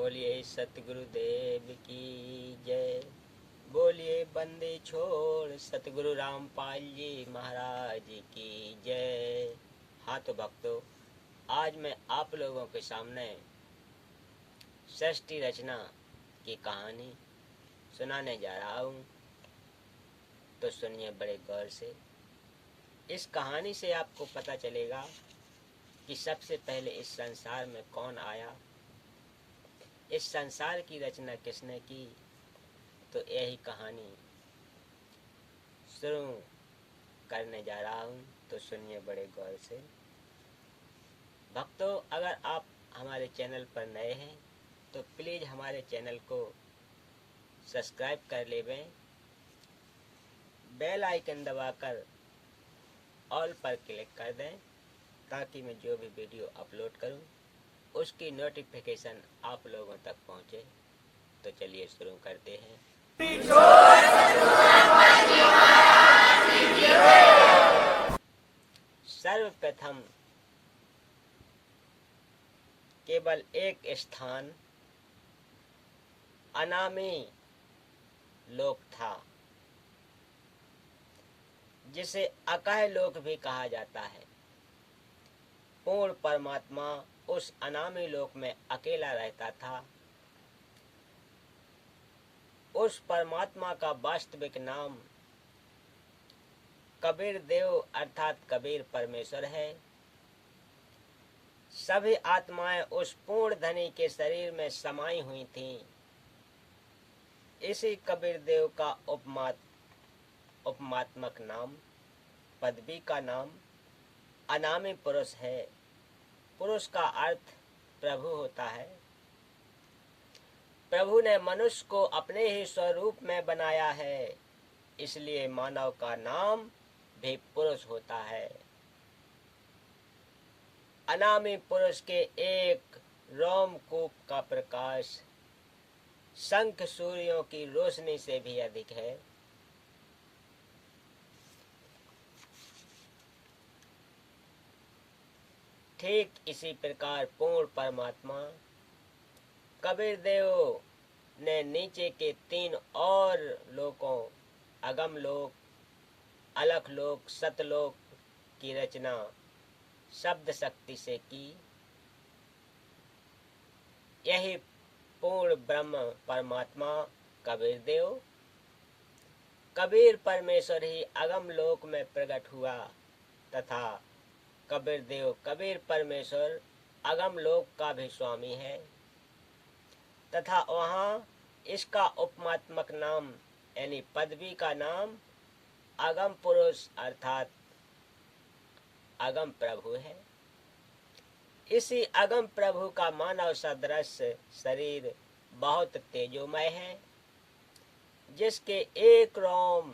बोलिए सतगुरुदेव की जय। बोलिए बंदे छोड़ सतगुरु रामपाल जी महाराज की जय। हाँ तो भक्तों, आज मैं आप लोगों के सामने षष्ठी रचना की कहानी सुनाने जा रहा हूँ, तो सुनिए बड़े गौर से। इस कहानी से आपको पता चलेगा कि सबसे पहले इस संसार में कौन आया, इस संसार की रचना किसने की। तो यही कहानी शुरू करने जा रहा हूँ, तो सुनिए बड़े गौर से। भक्तों, अगर आप हमारे चैनल पर नए हैं तो प्लीज़ हमारे चैनल को सब्सक्राइब कर लेवें, बेल आइकन दबाकर ऑल पर क्लिक कर दें, ताकि मैं जो भी वीडियो अपलोड करूं उसकी नोटिफिकेशन आप लोगों तक पहुंचे। तो चलिए शुरू करते हैं। सर्वप्रथम केवल एक स्थान अनामी लोक था, जिसे अकह लोक भी कहा जाता है। पूर्ण परमात्मा उस अनामी लोक में अकेला रहता था। उस परमात्मा का वास्तविक नाम कबीर देव अर्थात कबीर परमेश्वर है। सभी आत्माएं उस पूर्ण धनी के शरीर में समाई हुई थीं। इसी कबीर देव का उपमात्मक नाम, पदवी का नाम अनामी पुरुष है। पुरुष का अर्थ प्रभु होता है। प्रभु ने मनुष्य को अपने ही स्वरूप में बनाया है, इसलिए मानव का नाम भी पुरुष होता है। अनामी पुरुष के एक रोमकूप का प्रकाश शंख सूर्यों की रोशनी से भी अधिक है। ठीक इसी प्रकार पूर्ण परमात्मा कबीर देव ने नीचे के 3 और लोकों अगम लोक, अलख लोक, सतलोक की रचना शब्द शक्ति से की। यही पूर्ण ब्रह्म परमात्मा कबीर देव, कबीर परमेश्वर ही अगम लोक में प्रकट हुआ, तथा कबीर देव कबीर परमेश्वर अगम लोक का भी स्वामी है, तथा वहाँ इसका उपमात्मक नाम यानी पदवी का नाम अगम पुरुष अर्थात अगम प्रभु है। इसी अगम प्रभु का मानव सदृश शरीर बहुत तेजोमय है, जिसके एक रोम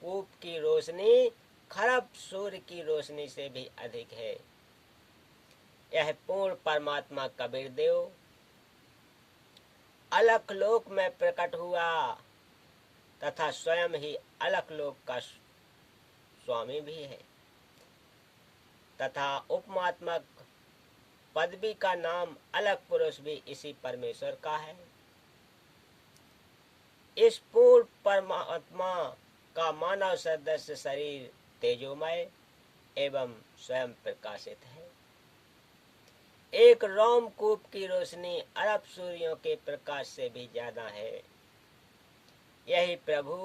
कूप की रोशनी खरब सूर्य की रोशनी से भी अधिक है। यह पूर्ण परमात्मा कबीर देव अलख लोक में प्रकट हुआ, तथा स्वयं ही अलख लोक का स्वामी भी है, तथा उपमात्मक पदवी का नाम अलग पुरुष भी इसी परमेश्वर का है। इस पूर्ण परमात्मा का मानव सदस्य शरीर तेजोमय एवं स्वयं प्रकाशित है। एक रोमकूप की रोशनी अरब सूर्यों के प्रकाश से भी ज्यादा है। यही प्रभु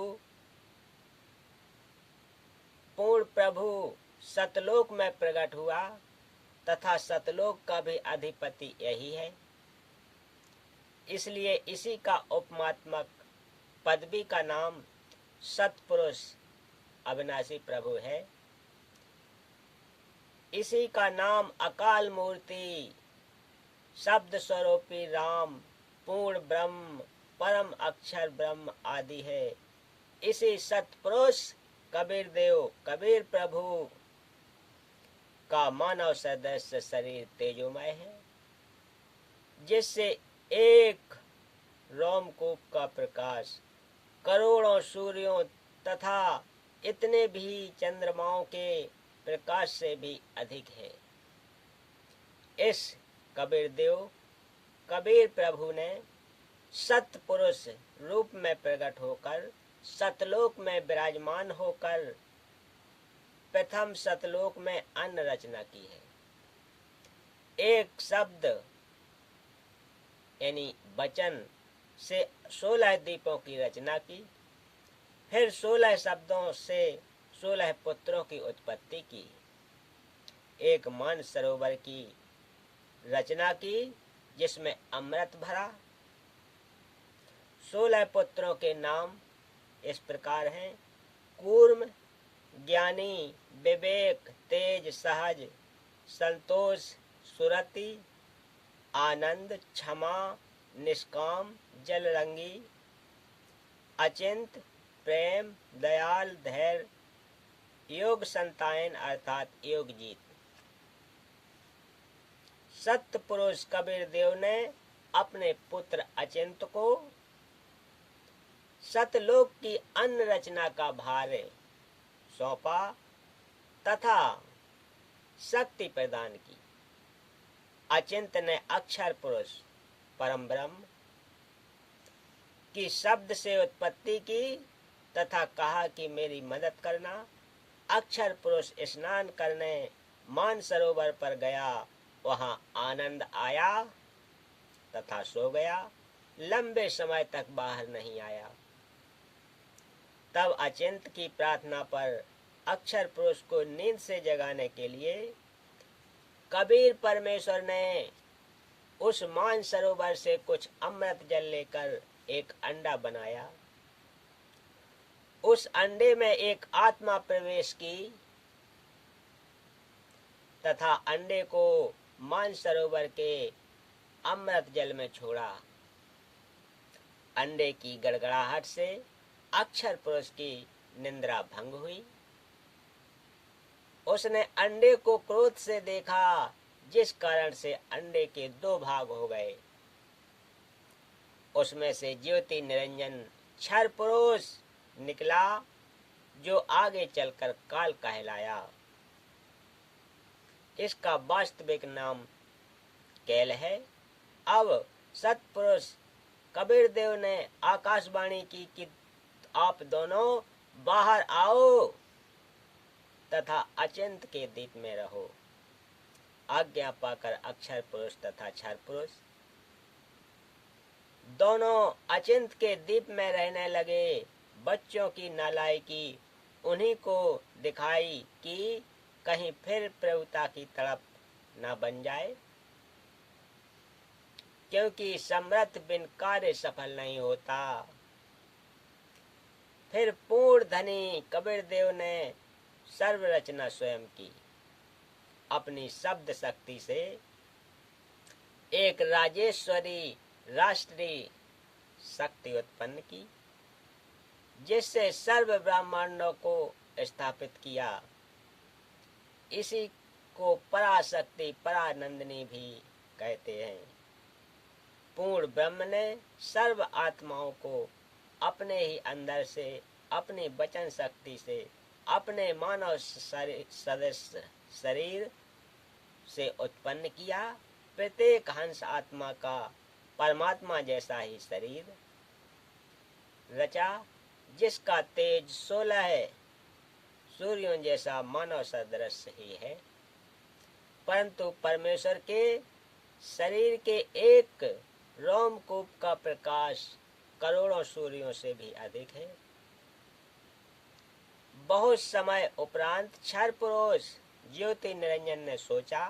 पूर्ण प्रभु सतलोक में प्रकट हुआ, तथा सतलोक का भी अधिपति यही है। इसलिए इसी का उपमात्मक पदवी का नाम सतपुरुष अविनाशी प्रभु है। इसी का नाम अकाल मूर्ति, शब्द स्वरूपी राम, पूर्ण ब्रह्म, परम अक्षर ब्रह्म आदि है। इसी सतपुरुष कबीर देव कबीर प्रभु का मानव सदस्य शरीर तेजोमय है, जिससे एक रोमकूप का प्रकाश करोड़ों सूर्यों तथा इतने भी चंद्रमाओं के प्रकाश से भी अधिक है। इस कबीर देव कबीर प्रभु ने सतपुरुष रूप में प्रकट होकर सतलोक में विराजमान होकर प्रथम सतलोक में अन्न रचना की है। एक शब्द यानी वचन से 16 दीपों की रचना की, फिर 16 शब्दों से 16 पुत्रों की उत्पत्ति की, एक मान सरोवर की रचना की जिसमें अमृत भरा। 16 पुत्रों के नाम इस प्रकार हैं: कूर्म, ज्ञानी, विवेक, तेज, सहज, संतोष, सुरति, आनंद, क्षमा, निष्काम, जलरंगी, अचिंत, प्रेम, दयाल, धैर्य, योग संतायन अर्थात योग जीत। सत्य पुरुष कबीर देव ने अपने पुत्र अचिंत को सतलोक की अन्न रचना का भार सौंपा तथा शक्ति प्रदान की। अचिंत ने अक्षर पुरुष परम ब्रह्म की शब्द से उत्पत्ति की तथा कहा कि मेरी मदद करना। अक्षर पुरुष स्नान करने मान सरोवर पर गया, वहां आनंद आया तथा सो गया, लंबे समय तक बाहर नहीं आया। तब अचिंत की प्रार्थना पर अक्षर पुरुष को नींद से जगाने के लिए कबीर परमेश्वर ने उस मान सरोवर से कुछ अमृत जल लेकर एक अंडा बनाया। उस अंडे में एक आत्मा प्रवेश की तथा अंडे को मान सरोवर के अमृत जल में छोड़ा। अंडे की गड़गड़ाहट से अक्षर पुरुष की निंद्रा भंग हुई। उसने अंडे को क्रोध से देखा, जिस कारण से अंडे के 2 भाग हो गए। उसमें से ज्योति निरंजन क्षर पुरुष निकला, जो आगे चलकर काल कहलाया। इसका वास्तविक नाम कैल है। अब सतपुरुष कबीर देव ने आकाशवाणी की कि आप दोनों बाहर आओ तथा अचिंत के दीप में रहो। आज्ञा पाकर अक्षर पुरुष तथा क्षर पुरुष दोनों अचिंत के दीप में रहने लगे। बच्चों की नालायकी उन्हीं को दिखाई कि कहीं फिर प्रभुता की तड़प न बन जाए, क्योंकि समर्थ बिन कार्य सफल नहीं होता। फिर पूर्ण धनी कबीर देव ने सर्व रचना स्वयं की। अपनी शब्द शक्ति से एक राजेश्वरी राष्ट्रीय शक्ति उत्पन्न की, जिससे सर्व ब्रह्मांडों को स्थापित किया। इसी को पराशक्ति परानंदिनी भी कहते हैं। पूर्ण ब्रह्म ने सर्व आत्माओं को अपने ही अंदर से अपनी वचन शक्ति से अपने मानव सदस्य शरीर से उत्पन्न किया। प्रत्येक हंस आत्मा का परमात्मा जैसा ही शरीर रचा, जिसका तेज 16 है, सूर्यों जैसा मानव सदृश ही है। परंतु परमेश्वर के शरीर के एक रोमकूप का प्रकाश करोड़ों सूर्यों से भी अधिक है। बहुत समय उपरांत क्षर पुरुष ज्योति निरंजन ने सोचा,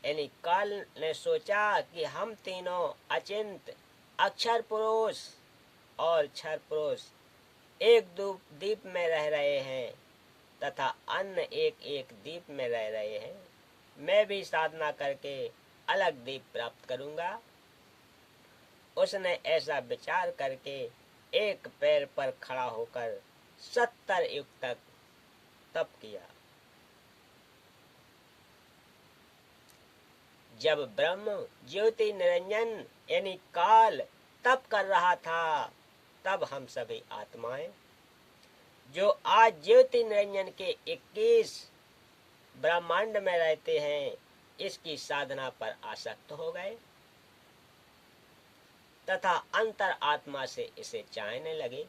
यानी काल ने सोचा कि हम तीनों अचिंत अक्षर पुरुष और क्षर पुरुष एक दीप में रह रहे हैं तथा अन्य एक एक दीप में रह रहे हैं। मैं भी साधना करके अलग दीप प्राप्त करूंगा। उसने ऐसा विचार करके एक पैर पर खड़ा होकर 70 युग तक तप किया। जब ब्रह्म ज्योति निरंजन यानी काल तप कर रहा था, तब हम सभी आत्माएं जो आज ज्योति निरंजन के 21 ब्रह्मांड में रहते हैं, इसकी साधना पर आसक्त हो गए। तथा अंतर आत्मा से इसे चाहने लगे।